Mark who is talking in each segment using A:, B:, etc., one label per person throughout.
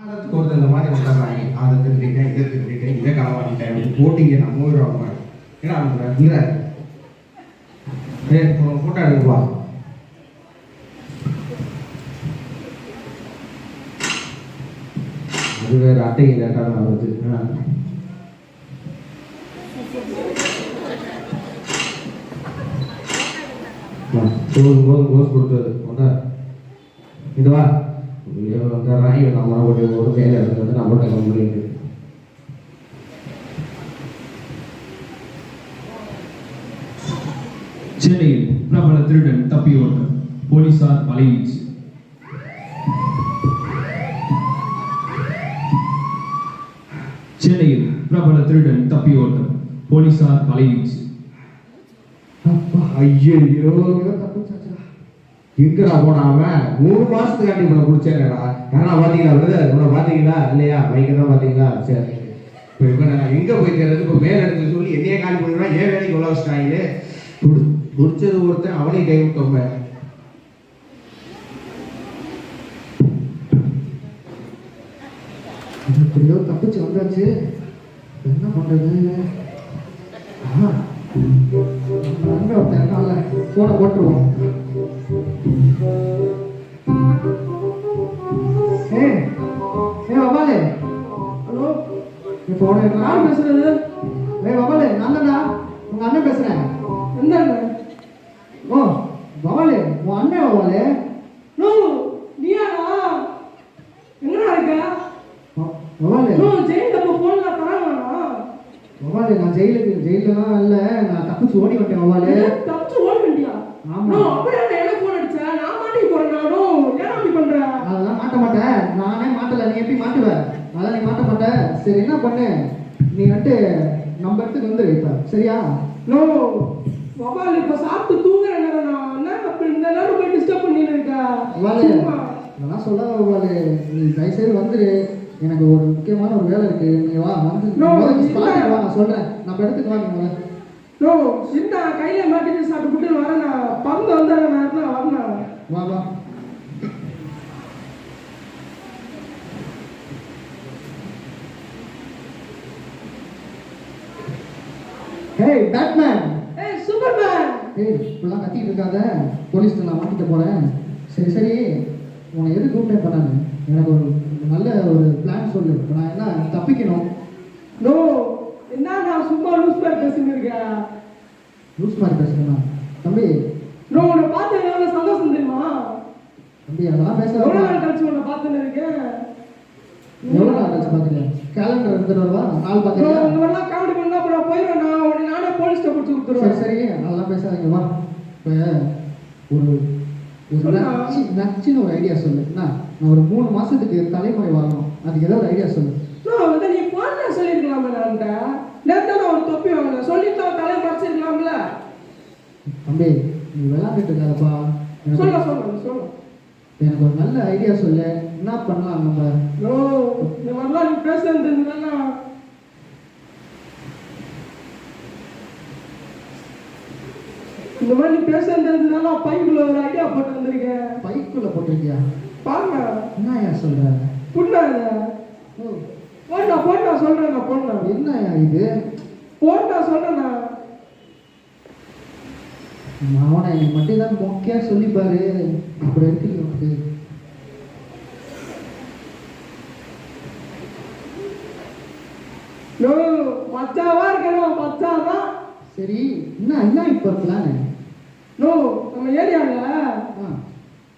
A: ஒரு இந்த மாதிரி வந்துடுறாங்க. அதை திருடிட்டேன், இதை திருடிட்டேன், இதை களவாடிட்டேன் அப்படின்னு போட்டிங்க. நம்ம ஊர் ஏன்னா அவங்க இல்லை ஃபோட்டோ எடுப்பா. அது வேறு அட்டைக்கு லேட்டாக தான் வருது. போஸ் கொடுத்தது ஒன்றா இதுவா வந்துடுறான். இவன் நம்ம ஒரு வேலை இருக்கிறது நம்மள்கிட்ட கம்ப்ளைண்ட்.
B: சென்னையில் பிரபல திருடன் தப்பி ஓட்டம், போலீசார் வலைவீச்சு. சென்னையில் பிரபல திருடன் தப்பி ஓட்டம், போலீசார் வலைவீச்சு.
A: ஐயோ தப்புச்சாச்சா, எங்கடா போனாம 3 மாசத்துக்காண்டி இவனை குடிச்சேன்டா. யாரா பாத்தீங்களா? இவனை பாத்தீங்களா இல்லையா? பைக்கை தான் பாத்தீங்களா? சரி, இப்போ இவனை எங்க போய் தேர்றது? இப்போ மேல இடத்துல சொல்லி என்னையே காலி பண்ணிடுவான். ஏன் வேலைக்கு உள்ள வச்சிட்டாங்களே. குடிச்சது ஒருத்தன், அவனையும் கை விட்டோம்ப. எப்படியோ தப்பிச்சு வந்தாச்சு. என்ன பண்றது? அங்க ஒருத்தன் போன போட்டுருவோம். வபாலே, ஹலோ, போன யார் பேசுறது? வபாலே, நான் தான்டா உங்க அண்ணன் பேசுறேன். எந்த அண்ணன்? ஓ வபாலே, உன் அண்ணன் வபாலே.
C: நோ நீயாடா? எங்கடா இருக்க?
A: வபாலே,
C: நோ ஜெயில போன்ல தராங்கடா.
A: வபாலே, நான் ஜெயிலலாம் இல்ல, நான் தப்பிச்சு ஓடி வந்தேன். வபாலே,
C: தப்பிச்சு ஓடி வந்தியா?
A: ஆமா.
C: நோ அப்படியே எனக்கு போன் அடிச்ச, நான் மாட்டி போறேன். நானோ ஏன் அப்படி பண்ற?
A: அதெல்லாம் மாட்ட மாட்டேன். நானே மாட்டல, நீ எப்படி மாட்டுவ? அதெல்லாம் நீ மாட்ட மாட்ட. சரி, என்ன பண்ணு, நீ வந்துட்டு நம்ம இடத்துக்கு வந்துரு இப்ப, சரியா?
C: நோ வபாலே, இப்ப சாப்பிட்டு தூங்குறேன். நான் என்ன அப்படி இந்த நேரம் போய் டிஸ்டர்ப் பண்ணிட்டு இருக்க?
A: வபாலே, அதெல்லாம் சொல்லாத வபாலே. நீ தயவுசெய்து வந்துரு, எனக்கு ஒரு முக்கியமான ஒரு வேலை இருக்கு. நீ வா, வந்து ஸ்பாட்டுக்கு வா, நான் சொல்றேன். நம்ம இடத்துக்கு வா. நீங்க
C: நோ இந்த கையில மாட்டிட்டு சாப்பிட்டு வரேன். நான் பறந்து வந்த நேரத்துல வரணும்.
A: வா வா. Hey Batman.
C: ஏய் சூப்பர்மேன்.
A: ஏய் இப்பெல்லாம் கத்திட்டு இருக்காத, போலீஸ்ல நான் மாட்டிட்டு போறேன். சரி சரி, உன்னை எது கூப்பிட்டேன் பண்ணாங்க? எனக்கு ஒரு நல்ல ஒரு பிளான் சொல்லு. இப்போ நான் என்ன தப்பிக்கணும்?
C: நோ என்ன நான் சும்மா லூஸ் மாதிரி பேசிட்டு இருக்கேன்.
A: லூஸ் மாதிரி பேசுறேன் தம்பி?
C: நோ உன்னை பார்த்து எவ்வளவு சந்தோஷம் தெரியுமா
A: தம்பி? அதெல்லாம் பேச
C: எவ்வளவு நாள் கழிச்சு உன்னை பார்த்துன்னு இருக்கேன்.
A: எவ்வளோ நாள் கழிச்சு பார்க்குறேன்? கேலண்டர் எடுத்துட்டு வருவா, நாள் பார்க்குறேன்.
C: இந்த மாதிரிலாம் காமெடி பண்ணா அப்புறம் போயிடுவேன். நான் உடனே நானே போலீஸ்ட்ட பிடிச்சி கொடுத்துருவேன்.
A: சரி அதெல்லாம் பேசாதீங்க, வா. இப்போ ஒரு நச்சுன்னு ஒரு ஐடியா சொல்லு. நான் ஒரு 3 மாசத்துக்கு தலைமுறை வாங்கணும், அதுக்கு ஏதாவது ஒரு ஐடியா சொல்லு.
C: நீ போன சொல்லிருக்கலாமே. நான் நேற்று நான் ஒரு தொப்பி வாங்கினேன், சொல்லிட்டு தலை மறைச்சிருக்கலாம்ல.
A: தம்பி நீ விளையாண்டுட்டு இருக்காதப்பா.
C: சொல்ல சொல்ல சொல்ல
A: எனக்கு ஒரு நல்ல ஐடியா சொல்லு. என்ன பண்ணலாம் நம்ம?
C: இந்த மாதிரிலாம் நீ பேசுறது இந்த மாதிரி நீ பேசுறதுனால பைக்குள்ள ஒரு ஐடியா போட்டு வந்திருக்கேன்.
A: பைக்குள்ள போட்டிருக்கியா?
C: பாருங்க.
A: என்னயா சொல்ற?
C: புண்ணாத போட்டா போட்டா சொல்றேன். நான் போட்டா
A: என்னயா இது?
C: போட்டா சொல்றேன்.
A: அவனை நீ மட்டும் தான் மொக்கையா சொல்லி பாரு, அப்படி இருக்கு உனக்கு.
C: மச்சாவா இருக்கணும், மச்சாதான்.
A: சரி என்ன இப்ப பிளான்?
C: நம்ம ஏரியாவில்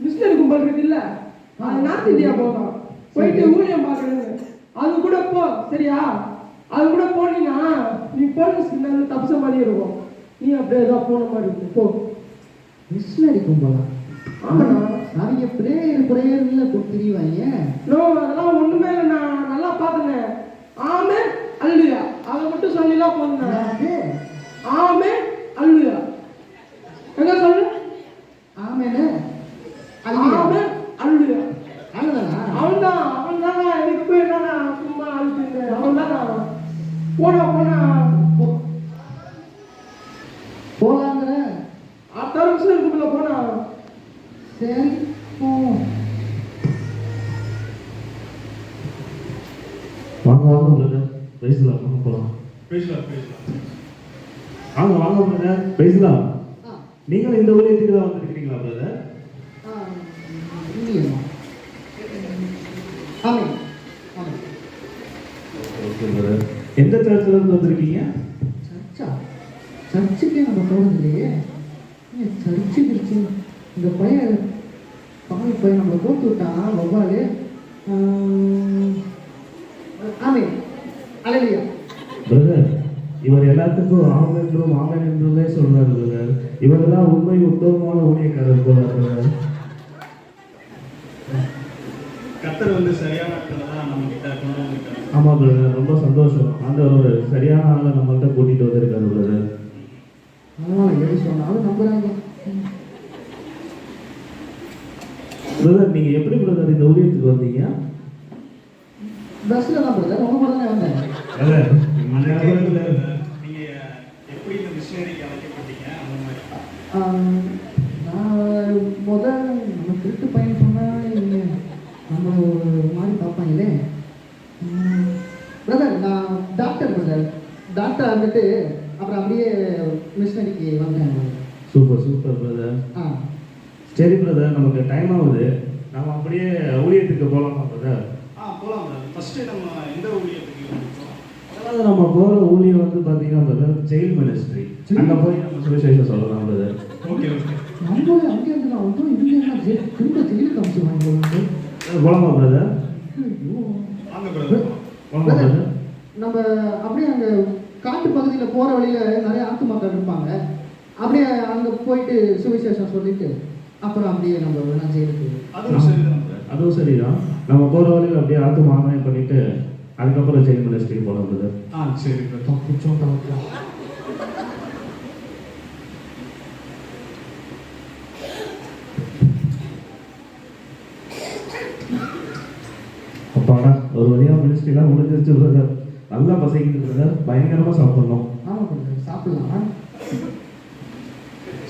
C: மிஷினரி கும்பல் இருக்கு இல்ல, அது நார்த் இந்தியா போகணும். போயிட்டு ஊழியம் பார்க்கறது. அது கூட போ, சரியா? அது கூட போனீங்கன்னா நீ போலீஸ் தப்பிச்ச மாதிரி இருக்கும். நீ அப்படியே ஏதாவது போன மாதிரி இருக்கும். போ.
A: மிஷினரி கும்பலா?
C: ஆமாண்ணா.
A: நிறைய பிரேயர்ல கொடுத்துருவாங்க.
C: அதெல்லாம் ஒண்ணுமே இல்லை. நான் நல்லா பார்த்தேன். ஆமே அல்லுயா, அதை மட்டும் சொல்லிலாம் போனேன். ஆமே அல்லுயா எங்க சொல்லு?
A: ஆமேனு
C: ஆமே அல்லுயா.
A: அவன்
C: தான் எனக்கு போய் என்னன்னா சும்மா அழுத்து. அவன் தான் போனா
A: போலாங்கிற
C: அடுத்த நிமிஷம் இருக்குள்ள போனா. சரி
A: வாங்க வாங்க பிரதர், பேசலாம், வாங்க போகலாம்.
B: பேசலாம்.
A: வாங்க வாங்க பிரதர், பேசலாம். நீங்களும் இந்த ஊழியத்துக்கு தான் வந்திருக்கிறீங்களா பிரதர்?
D: இல்லையம்மா. ஆமாம் ஆமாம்.
A: Okay brother. எந்த சர்ச்சில் இருந்து வந்திருக்கீங்க?
D: சர்ச்சுக்கே நம்ம போகிறது இல்லையே. சர்ச்சு இந்த பையன் பாவி பையன் நம்மளை போட்டு விட்டான் வவ்வாலு. ஆமே அலையா
A: பிரதர், இவர் எல்லாத்துக்கும் ஆமன் என்றும் ஆமன் என்றுமே சொல்றாரு பிரதர். இவர் தான் உண்மை உத்தமமான ஊழியக்காரர் போல பிரதர்.
B: கர்த்தர் வந்து சரியான இடத்துல தான் நம்ம கிட்ட கொண்டு வந்திருக்காரு.
A: ஆமா பிரதர், ரொம்ப சந்தோஷம். ஆண்டவர் ஒரு சரியான ஆளை நம்மள்கிட்ட கூட்டிட்டு வந்திருக்காரு பிரதர்.
D: எது சொன்னாலும் நம்புறாங்க.
A: பிரதர், நீங்க எப்படி பிரதர் இந்த ஊழியத்துக்கு வந்தீங்க?
D: பஸ்ஸில் தான் பிரதர், உங்க கூட தானே வந்தேன்.
A: பிரதர்,
B: நீங்க எப்படி இந்த மிஷினரிக்கு அழைக்கப்பட்டீங்க அந்த மாதிரி?
D: நான் நம்ம திருட்டு பையன் சொன்னால் நம்ம ஒரு மாதிரி பார்ப்பாங்களே. பிரதர், நான் டாக்டர் பிரதர். டாக்டர் வந்துட்டு அப்புறம் அப்படியே மிஷினரிக்கு வந்தேன்.
A: Super super brother. சரி பிரதர், நமக்கு டைம் ஆகுது. நம்ம அப்படியே ஊழியத்துக்கு போகலாமா பிரதர்?
B: போகலாம் பிரதர். ஃபர்ஸ்ட்டு நம்ம எந்த ஊழியத்துக்கு போகலாம்?
A: அதாவது நம்ம போகிற ஊழியம் வந்து பார்த்தீங்கன்னா பிரதர், ஜெயில் மினிஸ்ட்ரி. அங்கே போய் நம்ம சுவிசேஷம் சொல்லலாம் பிரதர்.
B: ஓகே.
D: நம்மளே அங்கே இருந்து நான் வந்து இல்லைன்னா திரும்ப ஜெயிலுக்கு அனுப்பிச்சுவாங்க.
A: போகலாமா பிரதர்?
B: வாங்க பிரதர்.
A: போகலாமா பிரதர்?
D: நம்ம அப்படியே அங்கே காட்டு பகுதியில் போகிற வழியில் நிறைய ஆத்து மக்கள் இருப்பாங்க. அப்படியே அங்கே போயிட்டு சுவிசேஷம் சொல்லிட்டு அப்புறம் அப்படியே நம்ம வேணா ஜெயிலுக்கு.
B: அதுவும் சரிதான் பிரதர்.
A: அதுவும் சரிதான். நம்ம போகிற வழியில் அப்படியே ஆத்து மாமயம் பண்ணிட்டு அதுக்கப்புறம் ஜெயில் மினிஸ்ட்ரிக்கு போகலாம் பிரதர்.
B: சரி பிரதர்.
A: அப்பாடா, ஒரு வழியாக மினிஸ்ட்ரிலாம் முடிஞ்சிருச்சு பிரதர். நல்லா பசிக்குது பிரதர், பயங்கரமாக சாப்பிடணும்.
D: ஆமாம் பிரதர், சாப்பிடலாம்.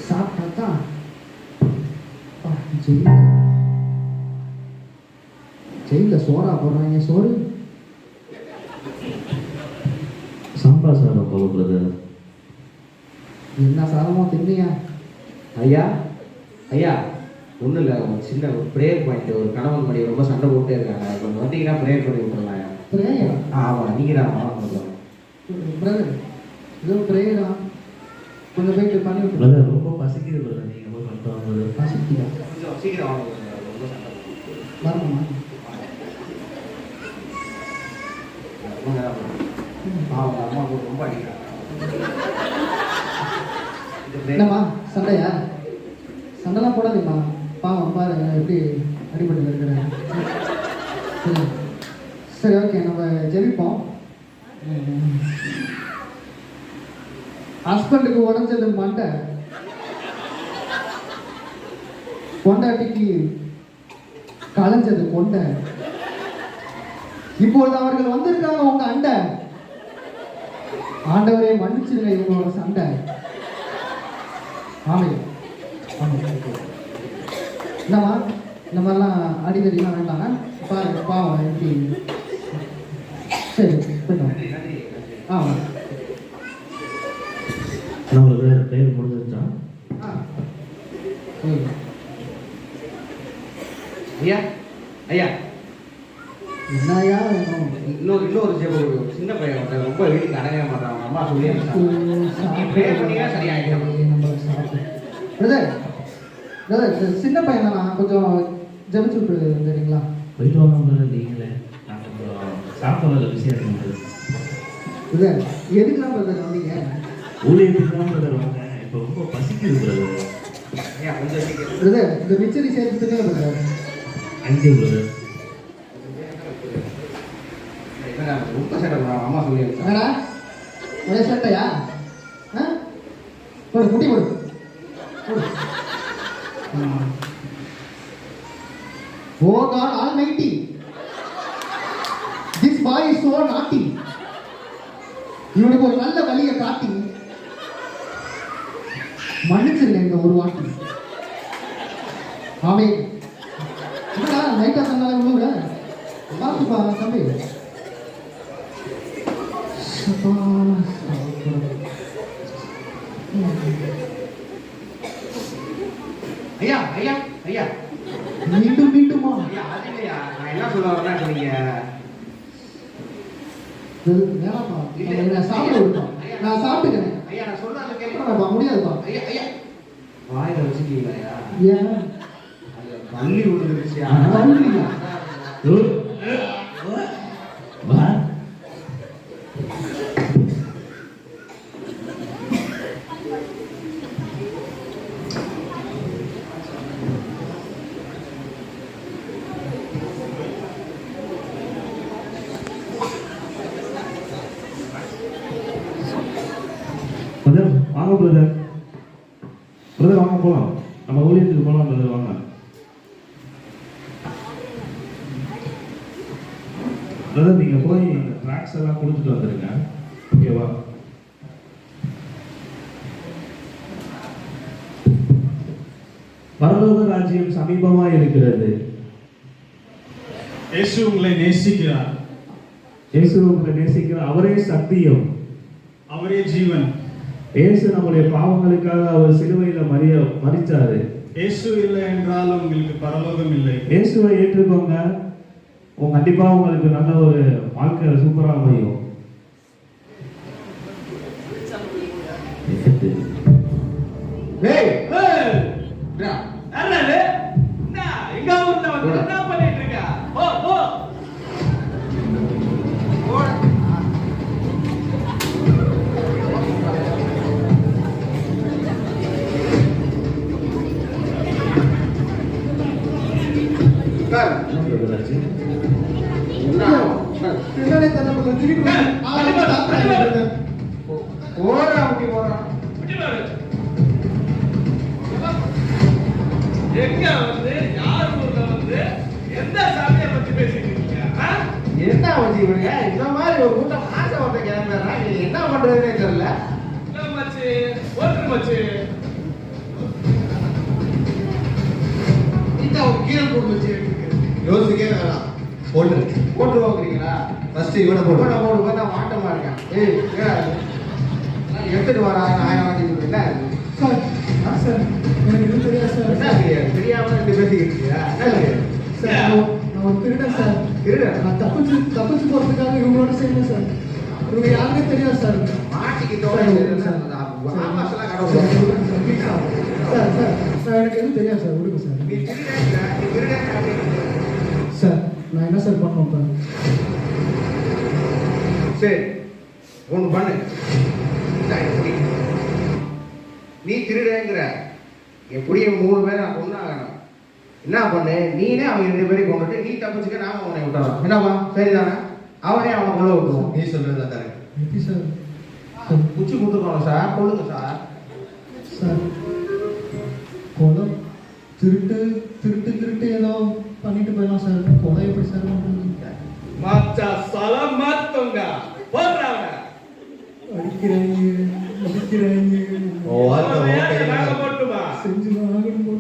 D: சாப்பிட்டா தான் ஜெயிலில் சோறா போடுறாங்க. சோறு
A: சாம்பார் சாதம் போல பிரதர்.
D: என்ன சாதமோ தின்னியா?
A: ஐயா ஐயா, ஒன்றும் இல்லை, ஒரு சின்ன ஒரு ப்ரேயர் பாயிண்ட். ஒரு கணவன் மணி ரொம்ப சண்டை போட்டே இருக்காங்க. கொஞ்சம் வந்தீங்கன்னா ப்ரேயர் பண்ணி விட்டுறலாம்.
D: பிரேயரா?
A: ஆமாம், நீங்கள் தான் வாங்க
D: பிரதர். ஏதோ பிரேயரா? கொஞ்சம் போயிட்டு பண்ணி விட்டு.
A: பிரதர், ரொம்ப பசிக்குது பிரதர். நீங்கள் போய் பண்ணிட்டு வாங்க பிரதர்.
D: பசிக்குதா?
A: கொஞ்சம் சீக்கிரம் வாங்க பிரதர், ரொம்ப சண்டை
D: வரணுமா?
A: அம்மா ரொம்ப அடிக்கிறாங்க.
D: என்னம்மா சண்டையா? சண்டைலாம் போடாதீம்மா. பாவம் பாரு எப்படி அடிபட்டு இருக்கிறேன். சரி, ஓகே, நம்ம ஜெபிப்போம். ஹஸ்பண்டுக்கு உடஞ்சது மண்டை, பொண்டாட்டிக்கு களைஞ்சது கொண்டை. இப்பொழுது அவர்கள் வந்திருக்காங்க உங்க அண்டை. ஆண்டவரே மன்னிச்சிருங்க இவங்களோட சண்டை. ஆமை என்னம்மா, இந்த மாதிரிலாம் அடிக்கடிலாம் வேண்டாங்க. பாருங்க பாவம் எப்படி. சரி போயிட்டோம். ஆமாம்.
A: நம்மளோட பெயர் முடிஞ்சிருச்சா? ஐயா ஐயா,
D: என்னையா வேணும்?
A: இன்னொரு சின்ன பையன் ரொம்ப வீட்டுக்கு அடங்க மாட்டான். அம்மா சொல்லி
D: சின்ன பையன் தான், கொஞ்சம் ஜபிச்சு விட்டு வந்துடுறீங்களா?
A: போயிட்டு வாங்க நீங்களே. நான் கொஞ்சம் சாப்பிட்றதுல பிஸியாக இருக்கேன்.
D: பிரதர், எதுக்குலாம் பிரதர் வந்தீங்க?
A: ஊழியத்துக்கு தான் பிரதர் வந்தேன். இப்போ ரொம்ப பசிக்குது பிரதர். ஐயா கொஞ்சம்
D: பிரதர், இந்த மிச்சரி சேர்த்து திங்க பிரதர்.
A: Thank you brother. ரொம்ப சண்டை அம்மா சொல்லி
D: என்னடா ஒரே சண்டையா? ஒரு குட்டி கொடு. Oh God Almighty, this boy is so naughty. இவனுக்கு ஒரு நல்ல வழியை காட்டி மன்னிச்சிருங்க இந்த ஒரு வாட்டி. ஆமே. என்னடா லைட்டா சொன்னாலே விழுவுற? பார்த்துப்பா தம்பி.
A: ஐயா ஐயா ஐயா
D: மீண்டும் மீண்டுமா?
A: ஐயா அது இல்லையா, நான் என்ன சொல்ல வரேன்னா இப்ப நீங்க
D: வேணாப்பா, நான் சாப்பிட விடுப்போம், நான் சாப்பிட்டுக்கிறேன்.
A: ஐயா நான் சொல்றது கேளுங்க.
D: வேணாப்பா, முடியாதுப்பா.
A: ஐயா ஐயா வாயில வச்சுட்டீங்களா ஐயா?
D: ஏன்
A: அது பள்ளி விழுந்துருச்சு.
D: பள்ளியா?
E: பிரதர் வாங்க பிரதர். பிரதர் வாங்க போகலாம், நம்ம ஊழியத்துக்கு போகலாம் பிரதர் வாங்க. பிரதர் நீங்கள் போய் இந்த ட்ராக்ஸ் எல்லாம் கொடுத்துட்டு வந்துடுங்க, ஓகேவா? பரலோக ராஜ்யம் சமீபமாக இருக்கிறது.
B: இயேசு உங்களை நேசிக்கிறார்.
E: இயேசு உங்களை நேசிக்கிறார். அவரே சத்தியம்,
B: அவரே ஜீவன்.
E: இயேசு நம்முடைய பாவங்களுக்காக அவர் சிலுவையில மரிச்சாரு.
B: இயேசு இல்லை என்றால் உங்களுக்கு பரலோகம் இல்லை.
E: இயேசுவை ஏற்றுக்கோங்க, கண்டிப்பா உங்களுக்கு நல்ல ஒரு வாழ்க்கை சூப்பரா அமையும்.
A: டேய்
F: என்னது? என்ன எங்க ஊர்ல வந்து என்ன பண்ணிட்டு இருக்க? ஓ ஓ
A: சார்
D: பின்னாடி தன்னை கொஞ்சம் திருப்பி
A: ஓடுறா அப்படி போறான்.
F: இப்படி பாரு. எங்க வந்து யார் ஊர்ல வந்து எந்த சாமியை பத்தி பேசிட்டு இருக்கீங்க? ஆ?
A: என்ன வச்சு இவனுங்க இந்த மாதிரி ஒரு கூட்டம் ஆசை ஒருத்த கிளம்புறா, நீ என்ன பண்றதுன்னே தெரியல.
F: இல்ல மச்சி, ஓட்டு மச்சி.
A: இந்த ஒரு கீழே போட்டு வச்சு
G: யோசிக்கவே வேணாம், போட்டு
A: போட்டு போக்குறீங்களா?
G: ஃபர்ஸ்ட் இவனை போட்டு
A: போட போட்டு பார்த்தா மாட்டமா இருக்கான். ஏய் ஏடா இது? நான் எடுத்துட்டு வரா, நான் வாங்கிட்டு என்ன இது?
D: சார் சார் எனக்கு எதுவும் தெரியாது சார்.
A: என்ன தெரியாது? தெரியாம ரெண்டு பேசிக்கிட்டு இருக்கியா? என்ன தெரியாது?
D: சார் நான் ஒரு திருடன் சார்.
A: திருடன்?
D: நான் தப்பிச்சு போறதுக்காக இவங்களோட சேர்ந்தேன் சார். இவங்க யாருமே தெரியாது சார்.
A: மாட்டிக்கிட்டோட ஆமாசெல்லாம் கடவுள்.
D: சார் சார் சார் எனக்கு எதுவும் தெரியாது சார், விடுங்க சார்.
A: நீ திருடன், நீ திருடன்.
D: சார் நான் என்ன சார் பண்ணோம்?
A: சரி ஒன்று பண்ணு. இந்தா, இதை புடி. நீ திருடங்கிற எப்படியே 3 பேரை நான் கொண்டாகணும். என்ன பண்ணு, நீனே அவங்க 2 பேரையும் கொண்டுட்டு நீ தப்பிச்சுக்க, நாம அவனை விட்டுறோம். என்னப்பா சரிதானே? அவனே அவனை கொள்ள விட்டுருவோம்.
G: நீ சொல்றது கரெக்ட்.
D: எப்படி சார்?
A: குச்சி கொடுத்துருக்கோம் சார், கொள்ளுங்க சார்.
D: சார் கொலை திருட்டு திருட்டு திருட்டு ஏதோ பண்ணிட்டு போயிடலாம் சார். கொலை எப்படி சார் பண்ணுறது?
F: மச்சா சலம் மாத்தோங்க. போடுறாங்க.
D: அடிக்கிறாங்க
G: உன் வாழ்க்கை உன்
F: நாங்க
G: கையில தான் இருக்கு.
F: போட்டுமா.
D: செஞ்சுதான் ஆகணும் போல.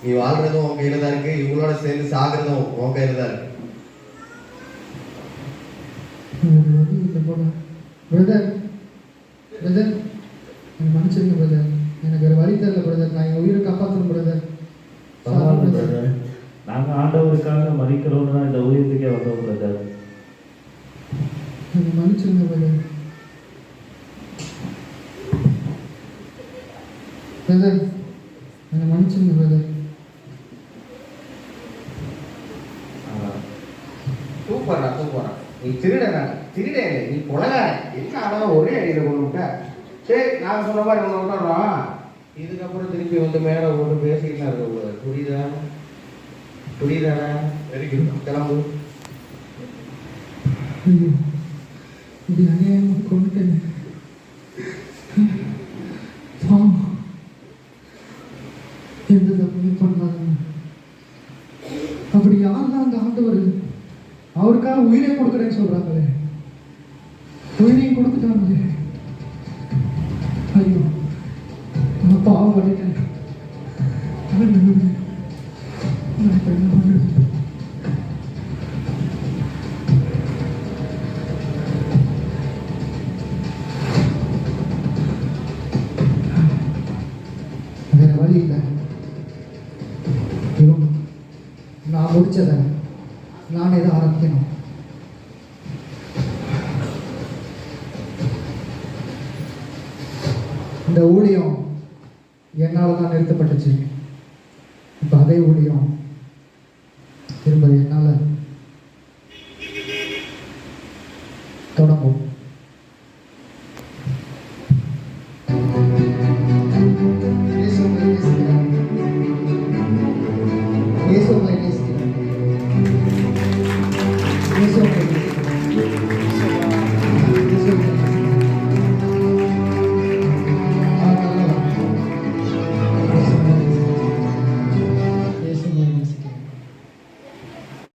G: நீ வாழ்றதும் உன் கையில தான் இருக்கு, இவங்களோட சேர்ந்து சாகுறதும் உன் கையில தான் இருக்கு.
D: எனக்கு வழி இல்லை போல. பிரதர் பிரதர் எனக்கு மன்னிச்சிருங்க பிரதர். எனக்கு வேறு வழி தெரியல பிரதர். நான் என் உயிரை காப்பாற்றணும் பிரதர்.
E: பரவாயில்ல பிரதர், நாங்க ஆண்டவருக்காக மதிக்கிறோம்னு தான் இந்த ஊழியத்துக்கே வந்தோம் பிரதர்.
D: எனக்கு மன்னிச்சிருங்க பிரதர். பிரதர் என்னை மன்னிச்சிருங்க பிரதர்.
A: சூப்பரா சூப்பரா. நீ திருடனா? திருட இல்லை, நீ கொலகாரன். என்ன ஆனாலும் ஒரே அடியில் கொண்டு விட்ட. சரி நான் சொன்ன மாதிரி ஒன்று விட்டுறோம். இதுக்கப்புறம் திருப்பி வந்து மேலே ஒன்று பேசிக்கலாம் இருக்கக்கூடாது. புரியுதா? புரியுதானே? Very good. கிளம்பு.
D: ஐயோ இது அநியாயமாக கொண்டுட்டேன். எந்த தப்புமே பண்ணாதுங்க. அப்படி யாரெல்லாம் அந்த ஆண்டவர் அவருக்காக உயிரை கொடுக்குறேன்னு சொல்றாங்களே, உயிரையும் கொடுத்துட்டாங்களே. ஐயோ நான் பாவம் பண்ணிட்டேன். நான் இப்ப என்ன பண்றது? நான் முடிச்சதை நானே தான் ஆரம்பிக்கணும். இந்த ஊழியம் என்னால் தான் நிறுத்தப்பட்டுச்சு. இப்போ அதே ஊழியம்